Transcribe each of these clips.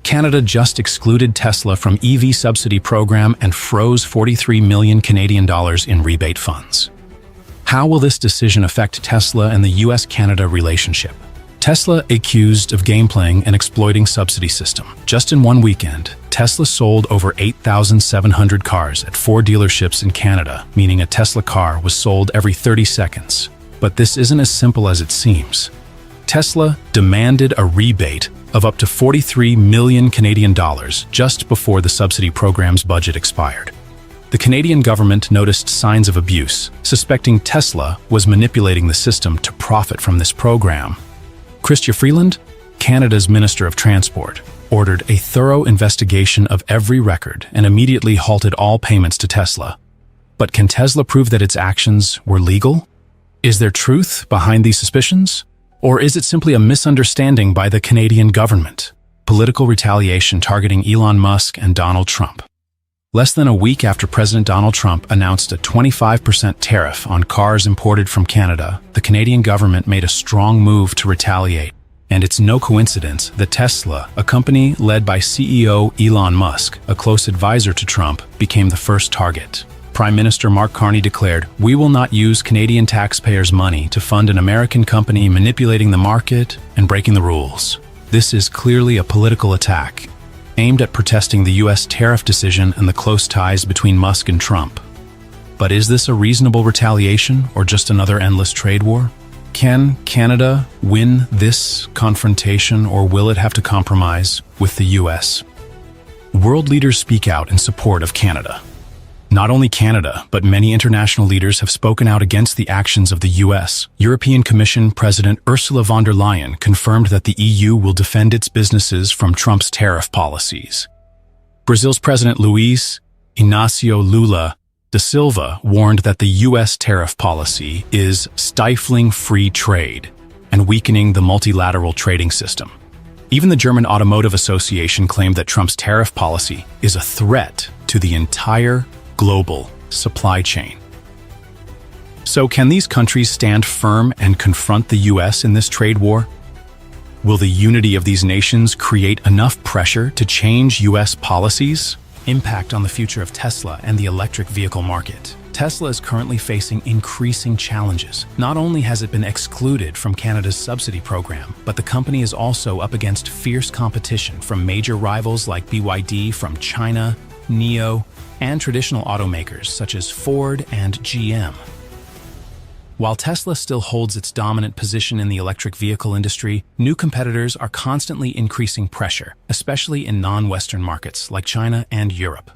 Canada just excluded Tesla from EV subsidy program and froze 43 million Canadian dollars in rebate funds. How will this decision affect Tesla and the US-Canada relationship? Tesla accused of game playing and exploiting subsidy system. Just in one weekend, Tesla sold over 8,700 cars at 4 dealerships in Canada, meaning a Tesla car was sold every 30 seconds. But this isn't as simple as it seems. Tesla demanded a rebate of up to 43 million Canadian dollars just before the subsidy program's budget expired. The Canadian government noticed signs of abuse, suspecting Tesla was manipulating the system to profit from this program. Chrystia Freeland, Canada's Minister of Transport, ordered a thorough investigation of every record and immediately halted all payments to Tesla. But can Tesla prove that its actions were legal? Is there truth behind these suspicions? Or is it simply a misunderstanding by the Canadian government? Political retaliation targeting Elon Musk and Donald Trump. Less than a week after President Donald Trump announced a 25% tariff on cars imported from Canada, the Canadian government made a strong move to retaliate. And it's no coincidence that Tesla, a company led by CEO Elon Musk, a close advisor to Trump, became the first target. Prime Minister Mark Carney declared, "We will not use Canadian taxpayers' money to fund an American company manipulating the market and breaking the rules." This is clearly a political attack, aimed at protesting the US tariff decision and the close ties between Musk and Trump. But is this a reasonable retaliation or just another endless trade war? Can Canada win this confrontation, or will it have to compromise with the US? World leaders speak out in support of Canada. Not only Canada, but many international leaders have spoken out against the actions of the US. European Commission President Ursula von der Leyen confirmed that the EU will defend its businesses from Trump's tariff policies. Brazil's President Luiz Inácio Lula da Silva warned that the US tariff policy is stifling free trade and weakening the multilateral trading system. Even the German Automotive Association claimed that Trump's tariff policy is a threat to the entire global supply chain. So can these countries stand firm and confront the US in this trade war? Will the unity of these nations create enough pressure to change US policies? Impact on the future of Tesla and the electric vehicle market. Tesla is currently facing increasing challenges. Not only has it been excluded from Canada's subsidy program, but the company is also up against fierce competition from major rivals like BYD from China, NIO, and traditional automakers such as Ford and GM. While Tesla still holds its dominant position in the electric vehicle industry, new competitors are constantly increasing pressure, especially in non-Western markets like China and Europe.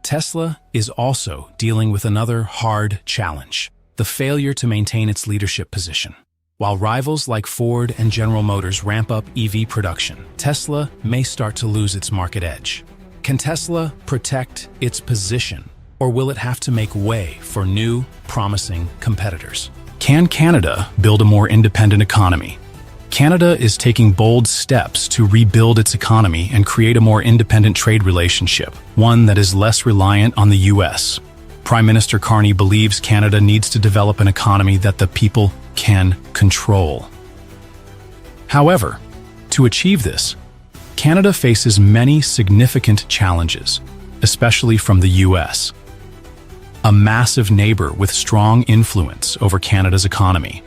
Tesla is also dealing with another hard challenge: the failure to maintain its leadership position. While rivals like Ford and General Motors ramp up EV production, Tesla may start to lose its market edge. Can Tesla protect its position, or will it have to make way for new, promising competitors? Can Canada build a more independent economy? Canada is taking bold steps to rebuild its economy and create a more independent trade relationship, one that is less reliant on the US. Prime Minister Carney believes Canada needs to develop an economy that the people can control. However, to achieve this, Canada faces many significant challenges, especially from the US. A massive neighbor with strong influence over Canada's economy.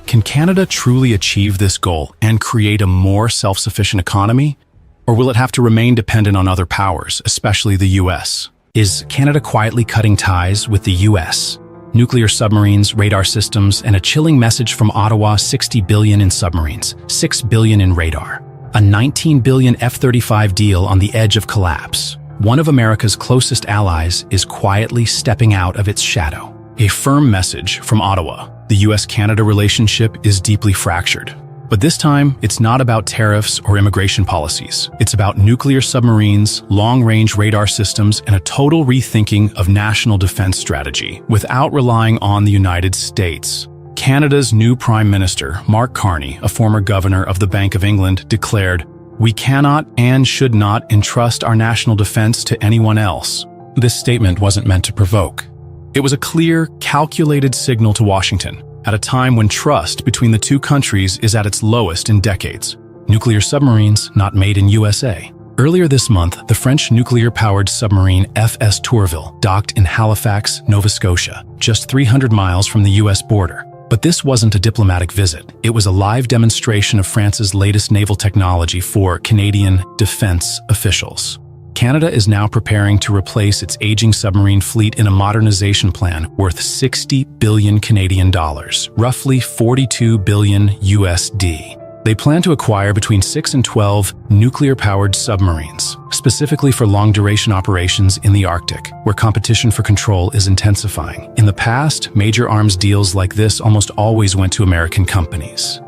Can Canada truly achieve this goal and create a more self-sufficient economy? Or will it have to remain dependent on other powers, especially the US? Is Canada quietly cutting ties with the US? Nuclear submarines, radar systems, and a chilling message from Ottawa: 60 billion in submarines, 6 billion in radar. A 19 billion F-35 deal on the edge of collapse. One of America's closest allies is quietly stepping out of its shadow. A firm message from Ottawa: the US-Canada relationship is deeply fractured. But this time, it's not about tariffs or immigration policies. It's about nuclear submarines, long-range radar systems, and a total rethinking of national defense strategy without relying on the United States. Canada's new Prime Minister, Mark Carney, a former governor of the Bank of England, declared, "We cannot and should not entrust our national defense to anyone else." This statement wasn't meant to provoke. It was a clear, calculated signal to Washington, at a time when trust between the two countries is at its lowest in decades. Nuclear submarines not made in USA. Earlier this month, the French nuclear-powered submarine FS Tourville docked in Halifax, Nova Scotia, just 300 miles from the US border. But this wasn't a diplomatic visit. It was a live demonstration of France's latest naval technology for Canadian defense officials. Canada is now preparing to replace its aging submarine fleet in a modernization plan worth 60 billion Canadian dollars, roughly 42 billion USD. They plan to acquire between 6 and 12 nuclear-powered submarines, specifically for long-duration operations in the Arctic, where competition for control is intensifying. In the past, major arms deals like this almost always went to American companies.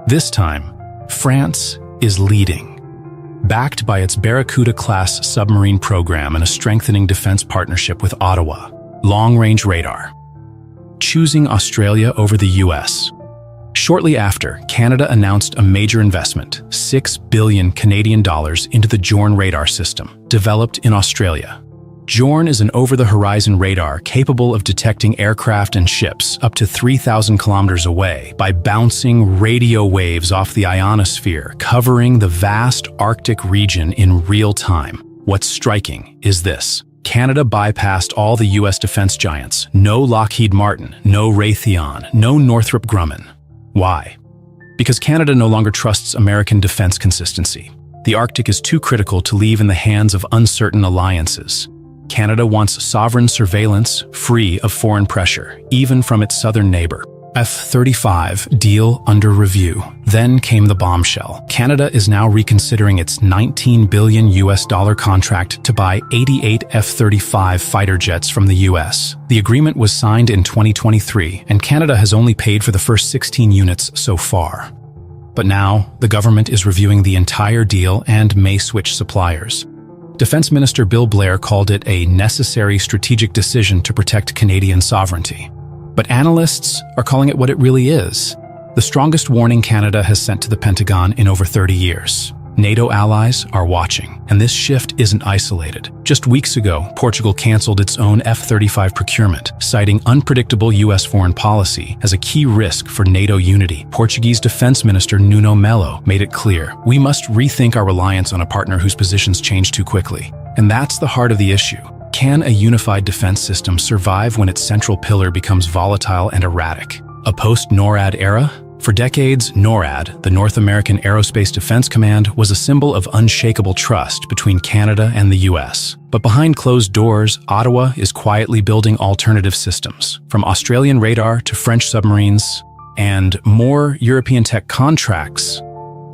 This time, France is leading. Backed by its Barracuda-class submarine program and a strengthening defense partnership with Ottawa, long-range radar, choosing Australia over the US. Shortly after, Canada announced a major investment, 6 billion Canadian dollars, into the JORN radar system, developed in Australia. JORN is an over-the-horizon radar capable of detecting aircraft and ships up to 3,000 kilometers away by bouncing radio waves off the ionosphere, covering the vast Arctic region in real time. What's striking is this. Canada bypassed all the US defense giants. No Lockheed Martin, no Raytheon, no Northrop Grumman. Why? Because Canada no longer trusts American defense consistency. The Arctic is too critical to leave in the hands of uncertain alliances. Canada wants sovereign surveillance free of foreign pressure, even from its southern neighbor. F-35 deal under review. Then came the bombshell. Canada is now reconsidering its $19 billion contract to buy 88 F-35 fighter jets from the US. The agreement was signed in 2023, and Canada has only paid for the first 16 units so far. But now, the government is reviewing the entire deal and may switch suppliers. Defense Minister Bill Blair called it a necessary strategic decision to protect Canadian sovereignty. But analysts are calling it what it really is: the strongest warning Canada has sent to the Pentagon in over 30 years. NATO allies are watching, and this shift isn't isolated. Just weeks ago, Portugal canceled its own F-35 procurement, citing unpredictable US foreign policy as a key risk for NATO unity. Portuguese Defense Minister Nuno Melo made it clear, we must rethink our reliance on a partner whose positions change too quickly. And that's the heart of the issue. Can a unified defense system survive when its central pillar becomes volatile and erratic? A post-NORAD era? For decades, NORAD, the North American Aerospace Defense Command, was a symbol of unshakable trust between Canada and the US. But behind closed doors, Ottawa is quietly building alternative systems, from Australian radar to French submarines and more European tech contracts.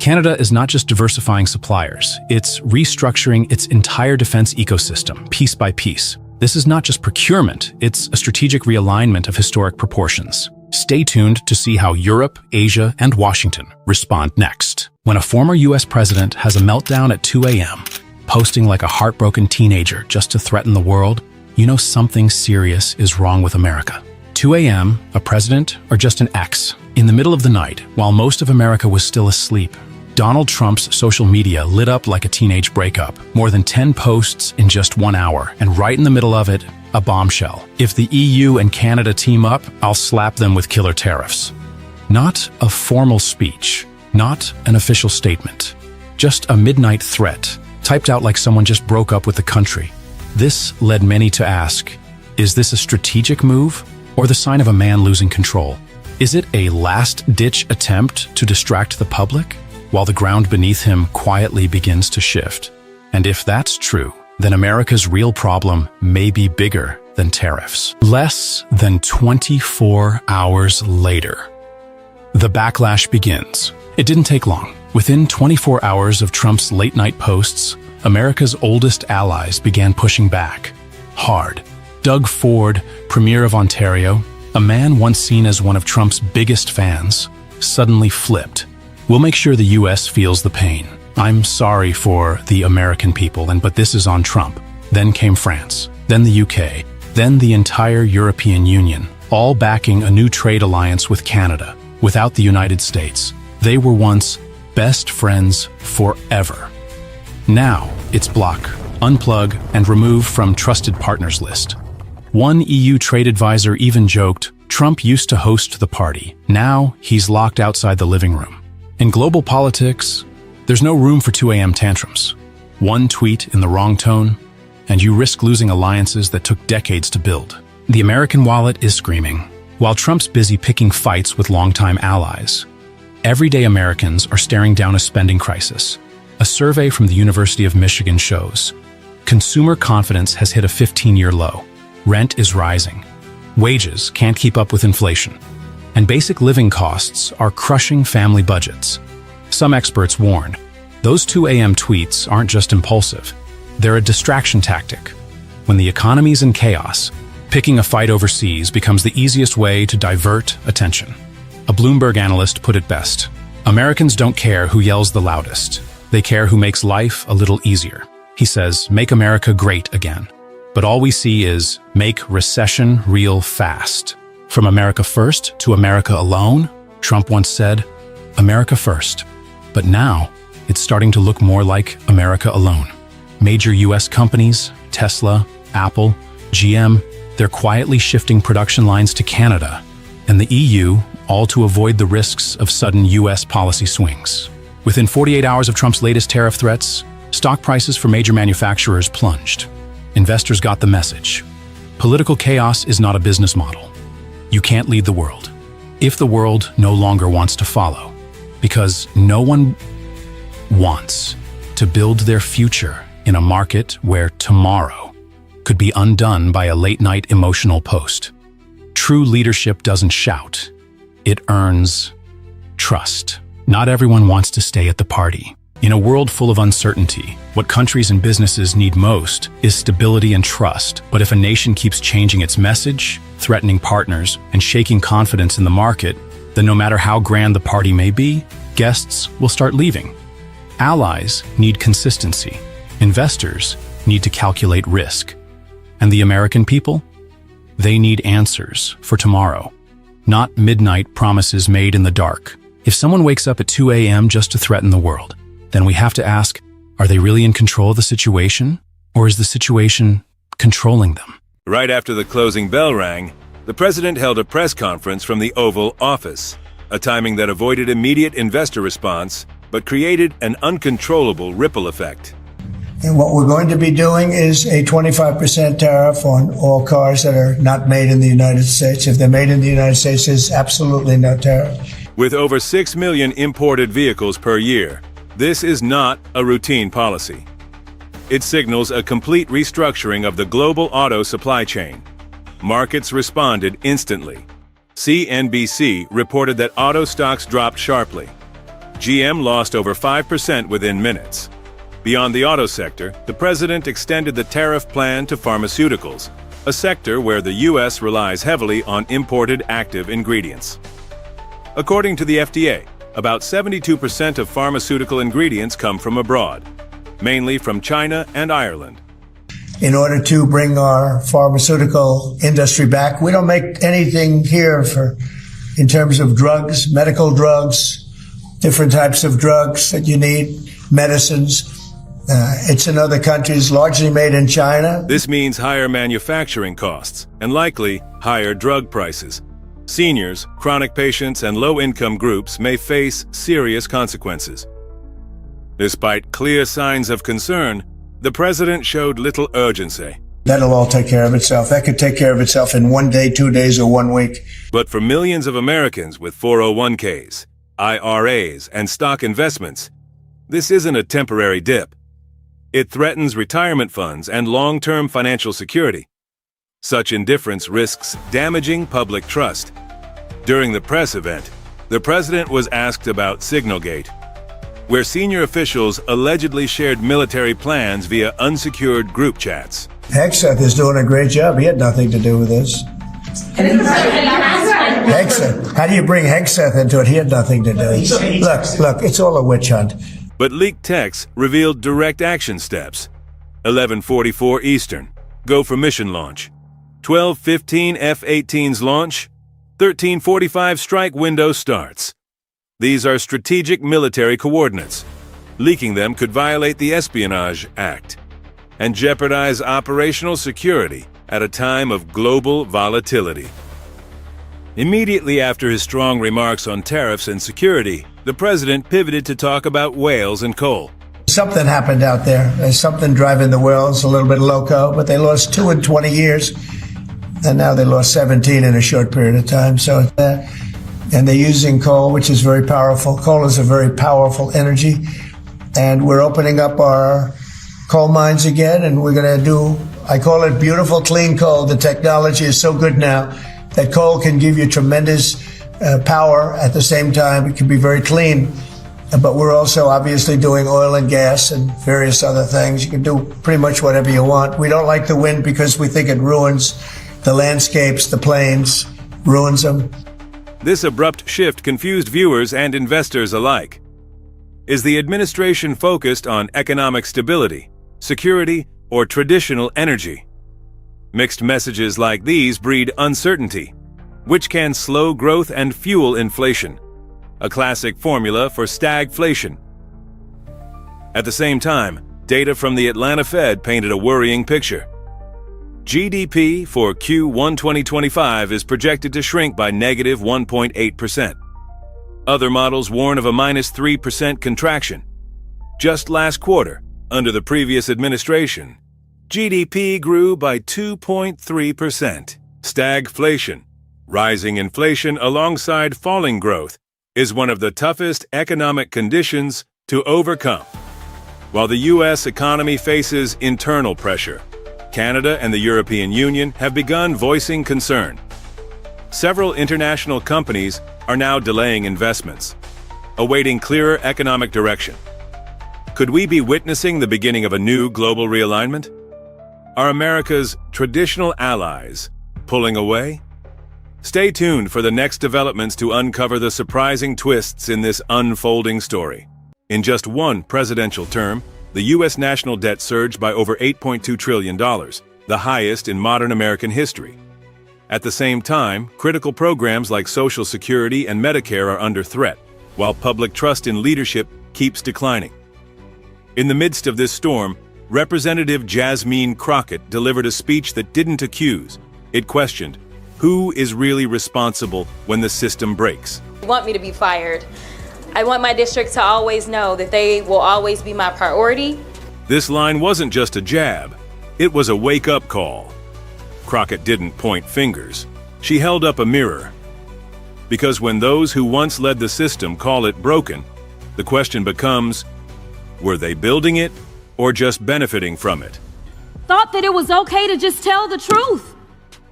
Canada is not just diversifying suppliers, it's restructuring its entire defense ecosystem, piece by piece. This is not just procurement, it's a strategic realignment of historic proportions. Stay tuned to see how Europe, Asia, and Washington respond next. When a former US president has a meltdown at 2 a.m., posting like a heartbroken teenager just to threaten the world, you know something serious is wrong with America. 2 a.m., a president, or just an ex? In the middle of the night, while most of America was still asleep, Donald Trump's social media lit up like a teenage breakup. More than 10 posts in just 1 hour, and right in the middle of it, a bombshell. If the EU and Canada team up, I'll slap them with killer tariffs. Not a formal speech, not an official statement, just a midnight threat, typed out like someone just broke up with the country. This led many to ask, is this a strategic move or the sign of a man losing control? Is it a last-ditch attempt to distract the public, while the ground beneath him quietly begins to shift? And if that's true, then America's real problem may be bigger than tariffs. Less than 24 hours later, the backlash begins. It didn't take long. Within 24 hours of Trump's late-night posts, America's oldest allies began pushing back. Hard. Doug Ford, Premier of Ontario, a man once seen as one of Trump's biggest fans, suddenly flipped. We'll make sure the US feels the pain. I'm sorry for the American people, but this is on Trump. Then came France, then the UK, then the entire European Union, all backing a new trade alliance with Canada. Without the United States, they were once best friends forever. Now it's block, unplug, and remove from trusted partners list. One EU trade advisor even joked, Trump used to host the party. Now he's locked outside the living room. In global politics, There's no room for 2 a.m. tantrums. One tweet in the wrong tone, and you risk losing alliances that took decades to build. The American wallet is screaming, while Trump's busy picking fights with longtime allies. Everyday Americans are staring down a spending crisis. A survey from the University of Michigan shows consumer confidence has hit a 15-year low. Rent is rising. Wages can't keep up with inflation. And basic living costs are crushing family budgets. Some experts warn, those 2 a.m. tweets aren't just impulsive. They're a distraction tactic. When the economy's in chaos, picking a fight overseas becomes the easiest way to divert attention. A Bloomberg analyst put it best. Americans don't care who yells the loudest. They care who makes life a little easier. He says, make America great again. But all we see is make recession real fast. From America first to America alone, Trump once said, America first. But now, it's starting to look more like America alone. Major U.S. companies, Tesla, Apple, GM, they're quietly shifting production lines to Canada and the EU, all to avoid the risks of sudden U.S. policy swings. Within 48 hours of Trump's latest tariff threats, stock prices for major manufacturers plunged. Investors got the message. Political chaos is not a business model. You can't lead the world if the world no longer wants to follow, because no one wants to build their future in a market where tomorrow could be undone by a late-night emotional post. True leadership doesn't shout. It earns trust. Not everyone wants to stay at the party. In a world full of uncertainty, what countries and businesses need most is stability and trust. But if a nation keeps changing its message, threatening partners, and shaking confidence in the market, then no matter how grand the party may be, guests will start leaving. Allies need consistency. Investors need to calculate risk. And the American people? They need answers for tomorrow, not midnight promises made in the dark. If someone wakes up at 2 a.m. just to threaten the world, then we have to ask, are they really in control of the situation? Or is the situation controlling them? Right after the closing bell rang, the president held a press conference from the Oval Office, a timing that avoided immediate investor response, but created an uncontrollable ripple effect. And what we're going to be doing is a 25% tariff on all cars that are not made in the United States. If they're made in the United States, there's absolutely no tariff. With over 6 million imported vehicles per year, this is not a routine policy. It signals a complete restructuring of the global auto supply chain. Markets responded instantly. CNBC reported that auto stocks dropped sharply. GM lost over 5% within minutes. Beyond the auto sector, the president extended the tariff plan to pharmaceuticals, a sector where the U.S. relies heavily on imported active ingredients. According to the FDA, about 72% of pharmaceutical ingredients come from abroad, mainly from China and Ireland. In order to bring our pharmaceutical industry back, we don't make anything here in terms of drugs, medical drugs, different types of drugs that you need, medicines. It's in other countries, largely made in China. This means higher manufacturing costs and likely higher drug prices. Seniors, chronic patients, and low-income groups may face serious consequences. Despite clear signs of concern, the president showed little urgency. That'll all take care of itself. That could take care of itself in 1 day, 2 days, or 1 week. But for millions of Americans with 401ks, IRAs, and stock investments, this isn't a temporary dip. It threatens retirement funds and long-term financial security. Such indifference risks damaging public trust. During the press event, the president was asked about Signalgate, where senior officials allegedly shared military plans via unsecured group chats. Hegseth is doing a great job. He had nothing to do with this. Hegseth. How do you bring Hegseth into it? He had nothing to do. Look, it's all a witch hunt. But leaked texts revealed direct action steps. 11:44 Eastern, go for mission launch. 12:15 F-18s launch. 13:45 strike window starts. These are strategic military coordinates. Leaking them could violate the Espionage Act and jeopardize operational security at a time of global volatility. Immediately after his strong remarks on tariffs and security, the president pivoted to talk about whales and coal. Something happened out there. There's something driving the whales a little bit loco, but they lost 2 in 20 years, and now they lost 17 in a short period of time. So, and they're using coal, which is very powerful. Coal is a very powerful energy, and we're opening up our coal mines again, and we're going to do, I call it beautiful, clean coal. The technology is so good now that coal can give you tremendous power at the same time. It can be very clean. But we're also obviously doing oil and gas and various other things. You can do pretty much whatever you want. We don't like the wind because we think it ruins the landscapes, the plains, ruins them. This abrupt shift confused viewers and investors alike. Is the administration focused on economic stability, security, or traditional energy? Mixed messages like these breed uncertainty, which can slow growth and fuel inflation. A classic formula for stagflation. At the same time, data from the Atlanta Fed painted a worrying picture. GDP for Q1 2025 is projected to shrink by negative 1.8%. Other models warn of a minus 3% contraction. Just last quarter, under the previous administration, GDP grew by 2.3%. Stagflation, rising inflation alongside falling growth, is one of the toughest economic conditions to overcome. While the U.S. economy faces internal pressure, Canada and the European Union have begun voicing concern. Several international companies are now delaying investments, awaiting clearer economic direction. Could we be witnessing the beginning of a new global realignment? Are America's traditional allies pulling away? Stay tuned for the next developments to uncover the surprising twists in this unfolding story. In just one presidential term, the U.S. national debt surged by over $8.2 trillion, the highest in modern American history. At the same time, critical programs like Social Security and Medicare are under threat, while public trust in leadership keeps declining. In the midst of this storm, Representative Jasmine Crockett delivered a speech that didn't accuse. It questioned, who is really responsible when the system breaks? They want me to be fired. I want my district to always know that they will always be my priority. This line wasn't just a jab. It was a wake-up call. Crockett didn't point fingers. She held up a mirror. Because when those who once led the system call it broken, the question becomes, were they building it or just benefiting from it? Thought that it was okay to just tell the truth.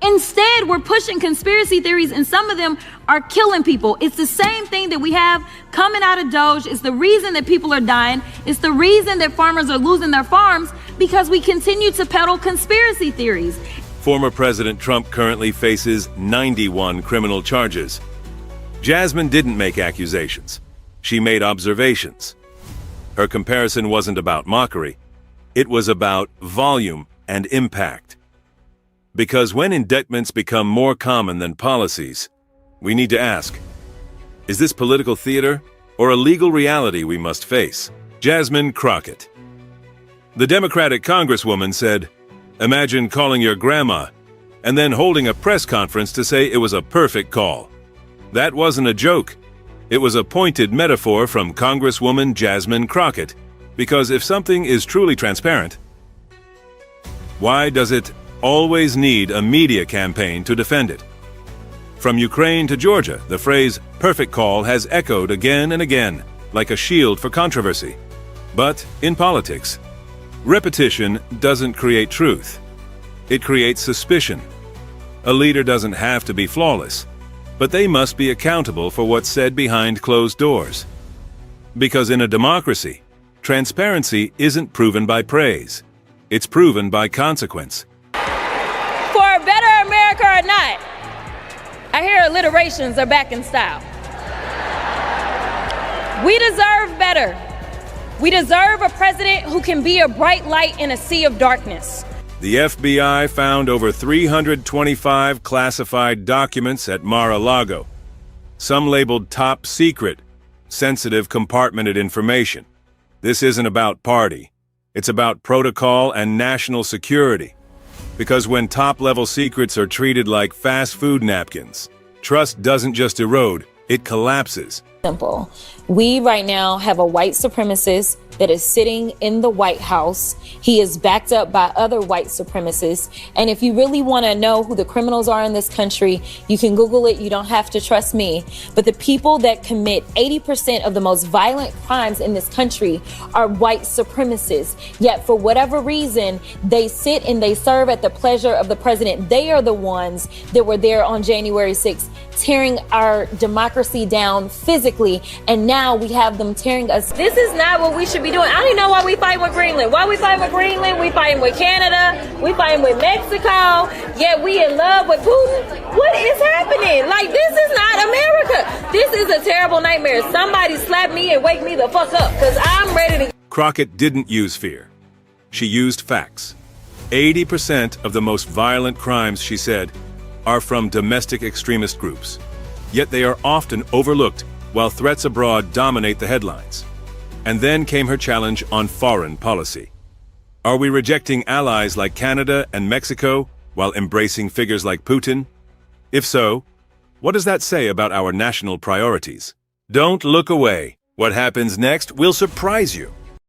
Instead, we're pushing conspiracy theories, and some of them are killing people. It's the same thing that we have coming out of Doge. It's the reason that people are dying. It's the reason that farmers are losing their farms, because we continue to peddle conspiracy theories. Former President Trump currently faces 91 criminal charges. Jasmine didn't make accusations. She made observations. Her comparison wasn't about mockery. It was about volume and impact. Because when indictments become more common than policies, we need to ask, is this political theater or a legal reality we must face? Jasmine Crockett. The Democratic Congresswoman said, imagine calling your grandma and then holding a press conference to say it was a perfect call. That wasn't a joke. It was a pointed metaphor from Congresswoman Jasmine Crockett, because if something is truly transparent, why does it always need a media campaign to defend it? From Ukraine to Georgia, the phrase perfect call has echoed again and again, like a shield for controversy. But in politics, repetition doesn't create truth. It creates suspicion. A leader doesn't have to be flawless, but they must be accountable for what's said behind closed doors. Because in a democracy, transparency isn't proven by praise. It's proven by consequence. For a better America or not, I hear alliterations are back in style. We deserve better. We deserve a president who can be a bright light in a sea of darkness. The FBI found over 325 classified documents at Mar-a-Lago, some labeled top secret, sensitive compartmented information. This isn't about party. It's about protocol and national security. Because when top-level secrets are treated like fast food napkins, trust doesn't just erode, it collapses. simple. We right now have a white supremacist that is sitting in the White House. He is backed up by other white supremacists. And if you really want to know who the criminals are in this country, you can Google it. You don't have to trust me. But the people that commit 80% of the most violent crimes in this country are white supremacists. Yet for whatever reason, they sit and they serve at the pleasure of the president. They are the ones that were there on January 6th, tearing our democracy down physically, and now we have them tearing us. This is not what we should be doing. I don't even know why we fighting with Greenland. Why we fighting with Greenland? We fighting with Canada. We fighting with Mexico. Yet we in love with Putin. What is happening? Like, this is not America. This is a terrible nightmare. Somebody slap me and wake me the fuck up, because I'm ready to... Crockett didn't use fear. She used facts. 80% of the most violent crimes, she said, are from domestic extremist groups. Yet they are often overlooked while threats abroad dominate the headlines. And then came her challenge on foreign policy. Are we rejecting allies like Canada and Mexico while embracing figures like Putin? If so, what does that say about our national priorities? Don't look away. What happens next will surprise you.